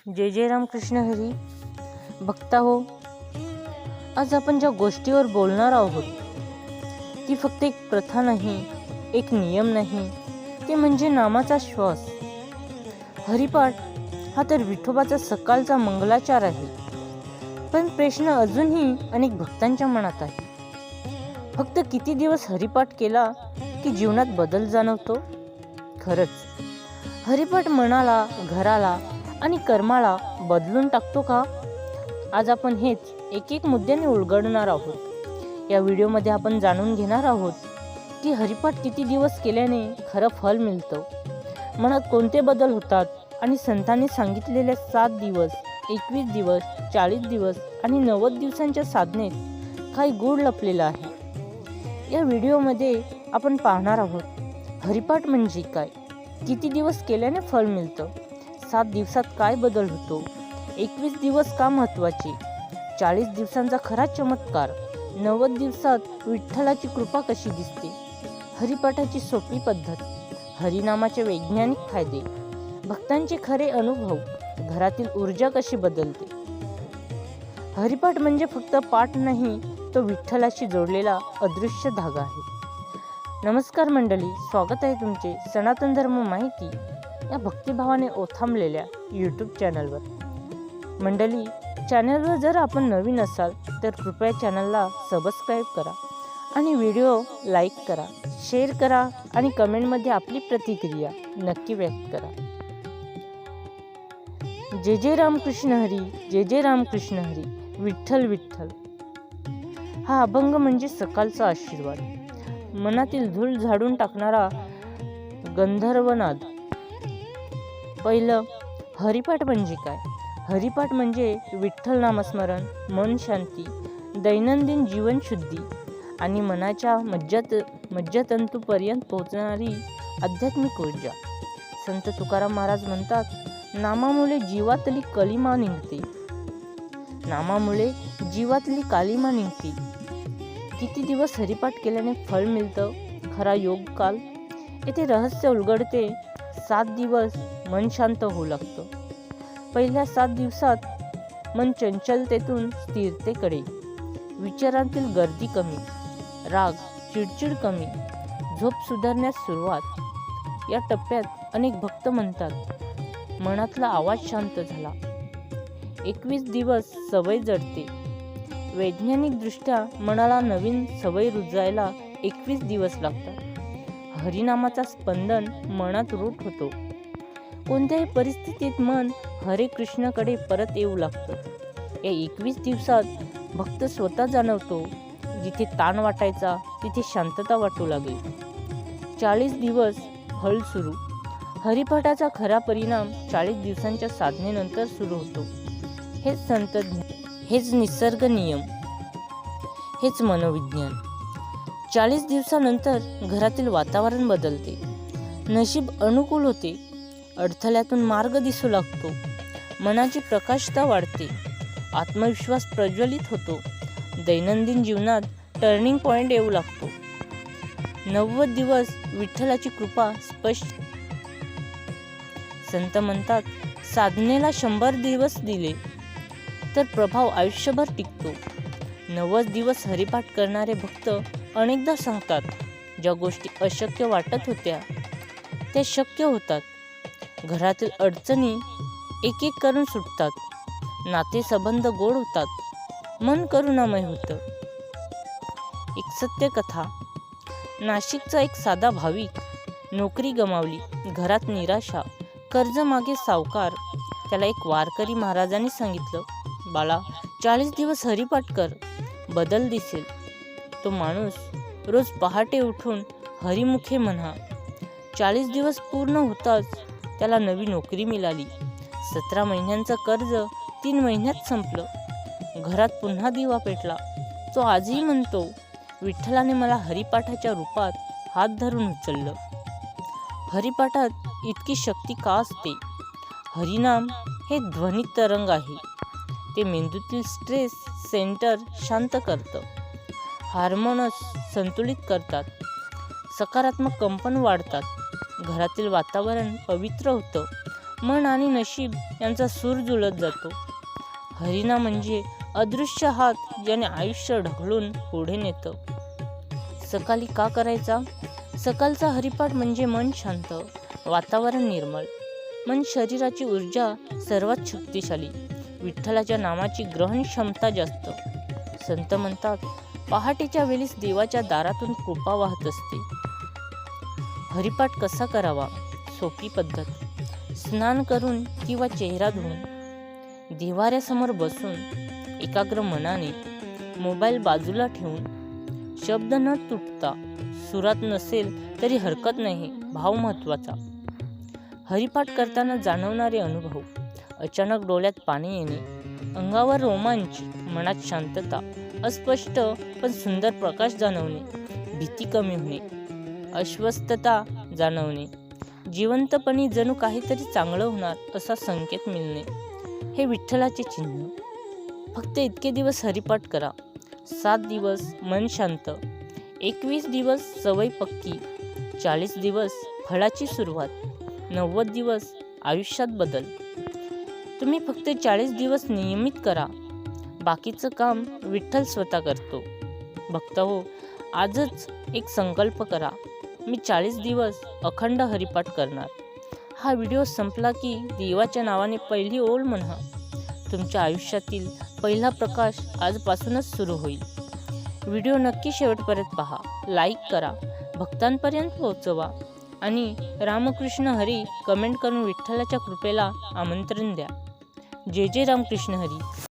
जय जय रामकृष्ण हरी. भक्ता हो, आज आपण ज्या गोष्टीवर बोलणार आहोत ती फक्त एक प्रथा नाही, एक नियम नाही, ते म्हणजे नामाचा श्वास. हरिपाठ हा तर विठोबाचा सकाळचा मंगलाचार आहे. पण प्रश्न अजूनही अनेक भक्तांच्या मनात आहे. फक्त किती दिवस हरिपाठ केला की जीवनात बदल जाणवतो? खरंच हरिपाठ मनाला, घराला आणि कर्माला बदलून टाकतो का? आज आपण हेच एक एक मुद्द्याने उलगडणार आहोत. या व्हिडिओमध्ये आपण जाणून घेणार आहोत की हरिपाठ किती दिवस केल्याने खरं फल मिळतं, मनात कोणते बदल होतात आणि संतांनी सांगितलेले 7 दिवस, 21 दिवस, 40 दिवस आणि 90 दिवसांच्या साधनेत काही गूढ लपलेला आहे. या व्हिडिओमध्ये आपण पाहणार आहोत हरिपाठ म्हणजे काय, किती दिवस केल्याने फल मिळतं, 7 दिवसात काय बदल होतो, 21 दिवस का महत्त्वाचे, 40 दिवसांचा खरा चमत्कार, 90 दिवसात विठ्ठलाची कृपा कशी दिसते, हरिपाठाची सोपी पद्धत, हरिनामाचे वैज्ञानिक फायदे, भक्तांचे खरे अनुभव, घरातील ऊर्जा कशी बदलते. हरिपाठ म्हणजे फक्त पाठ नाही, तो विठ्ठलाशी जोडलेला अदृश्य धागा आहे. नमस्कार मंडळी, स्वागत आहे तुमचे सनातन धर्म माहिती या भक्तिभावाने ओथंबलेल्या यूट्यूब चॅनलवर. मंडळी, चॅनलवर जर आपण नवीन असाल तर कृपया चॅनलला सबस्क्राईब करा आणि व्हिडिओ लाईक करा, शेअर करा आणि कमेंटमध्ये आपली प्रतिक्रिया नक्की व्यक्त करा. जय जय रामकृष्ण हरी, जय जय रामकृष्ण हरी, विठ्ठल विठ्ठल. हा अभंग म्हणजे सकाळचा आशीर्वाद, मनातील धूळ झाडून टाकणारा गंधर्वनाद. पहिलं, हरिपाठ म्हणजे काय? हरिपाठ म्हणजे विठ्ठल नामस्मरण, मन शांती, दैनंदिन जीवन शुद्धी आणि मनाच्या मज्जातंतूपर्यंत पोहोचणारी आध्यात्मिक ऊर्जा. संत तुकाराम महाराज म्हणतात, नामामुळे जीवातली कलिमा निघते. नामामुळे जीवातली कालिमा निघते. किती दिवस हरिपाठ केल्याने फळ मिळतं, खरा योग काल. येथे रहस्य उलगडते. 7 दिवस मन शांत होऊ लागतं. पहिल्या 7 दिवसात मन चंचलतेतून स्थिरतेकडे, विचारांतील गर्दी कमी, राग चिडचिड कमी, झोप सुधारण्यास सुरुवात. या टप्प्यात अनेक भक्त म्हणतात, मनातला आवाज शांत झाला. 21 दिवस सवय जडते. वैज्ञानिकदृष्ट्या मनाला नवीन सवय रुजायला 21 दिवस लागतात. हरिनामाचा स्पंदन मनात रूढ होतो. कोणत्याही परिस्थितीत मन हरे कृष्णाकडे परत येऊ लागतं. या 21 दिवसात भक्त स्वतः जाणवतो, जिथे ताण वाटायचा तिथे शांतता वाटू लागली. 40 दिवस फळ सुरू. हरिपाठाचा खरा परिणाम 40 दिवसांच्या साधनेनंतर सुरू होतो. हेच संतज्ञ, हेच निसर्ग नियम, हेच मनोविज्ञान. 40 दिवसानंतर घरातील वातावरण बदलते. नशीब अनुकूल होते. अडथळ्यातून मार्ग दिसू लागतो. मनाची प्रकाशता वाढते. आत्मविश्वास प्रज्वलित होतो. दैनंदिन जीवनात टर्निंग पॉइंट येऊ लागतो. 90 दिवस विठ्ठलाची कृपा स्पष्ट. संत म्हणतात, साधनेला 100 दिवस दिले तर प्रभाव आयुष्यभर टिकतो. 90 दिवस हरिपाठ करणारे भक्त अनेकदा सांगतात, ज्या गोष्टी अशक्य वाटत होत्या त्या शक्य होतात. घरातील अडचणी एक एक करून सुटतात. नातेसंबंध गोड होतात. मन करुणामय होतं. एक सत्य कथा. नाशिकचा एक साधा भाविक, नोकरी गमावली, घरात निराशा, कर्ज मागे सावकार. त्याला एक वारकरी महाराजांनी सांगितलं, बाळा, 40 दिवस हरिपाठ कर, बदल दिसेल. तो माणूस रोज पहाटे उठून हरिमुखे म्हणा. 40 दिवस पूर्ण होताच त्याला नवी नोकरी मिळाली. 17 महिन्यांचं कर्ज 3 महिन्यात संपलं. घरात पुन्हा दिवा पेटला. तो आजही म्हणतो, विठ्ठलाने मला हरिपाठाच्या रूपात हात धरून उचललं. हरिपाठात इतकी शक्ती का असते? हरिनाम हे ध्वनिक तरंग आहे. ते मेंदूतील स्ट्रेस सेंटर शांत करतं. हार्मोन्स संतुलित करतात. सकारात्मक कंपन वाढतात. घरातील वातावरण पवित्र होतं. मन आणि नशीब यांचा सूर जुळत जातो. हरिनाम म्हणजे अदृश्य हात ज्याने आयुष्य ढकलून पुढे नेतं. सकाळी का करायचा? सकाळचा हरिपाठ म्हणजे मन शांत, वातावरण निर्मळ, मन शरीराची ऊर्जा सर्वात शक्तिशाली, विठ्ठलाच्या नामाची ग्रहण क्षमता जास्त. संत म्हणतात, पहाटेच्या वेळीस देवाच्या दारातून कृपा वाहत असते. हरिपाठ कसा करावा? सोपी पद्धत. स्नान करून किंवा चेहरा धुवून देवाऱ्यासमोर बसून एकाग्र मनाने मोबाईल बाजूला ठेवून शब्द न तुटता, सुरात नसेल तरी हरकत नाही, भाव महत्त्वाचा. हरिपाठ करताना जाणवणारे अनुभव: अचानक डोळ्यात पाणी येणे, अंगावर रोमांच, मनात शांतता, अस्पष्ट पण सुंदर प्रकाश जाणवणे, भीती कमी होणे, अस्वस्थता जाणवणे, जिवंतपणी जणू काहीतरी चांगलं होणार असा संकेत मिळणे. हे विठ्ठलाचे चिन्ह. फक्त इतके दिवस हरिपाठ करा. 7 दिवस मन शांत, 21 दिवस सवय पक्की, 40 दिवस फळाची सुरुवात, 90 दिवस आयुष्यात बदल. तुम्ही फक्त 40 दिवस नियमित करा. बाकीचं काम विठ्ठल स्वतः करतो. भक्त हो, आजच एक संकल्प करा, मी 40 दिवस अखंड हरिपाठ करणार. हा व्हिडिओ संपला की देवाच्या नावाने पहिली ओळ म्हणा. तुमच्या आयुष्यातील पहिला प्रकाश आजपासूनच सुरू होईल. व्हिडिओ नक्की शेवटपर्यंत पहा, लाईक करा, भक्तांपर्यंत पोहोचवा आणि रामकृष्ण हरी कमेंट करून विठ्ठलाच्या कृपेला आमंत्रण द्या. जय जय रामकृष्ण हरी.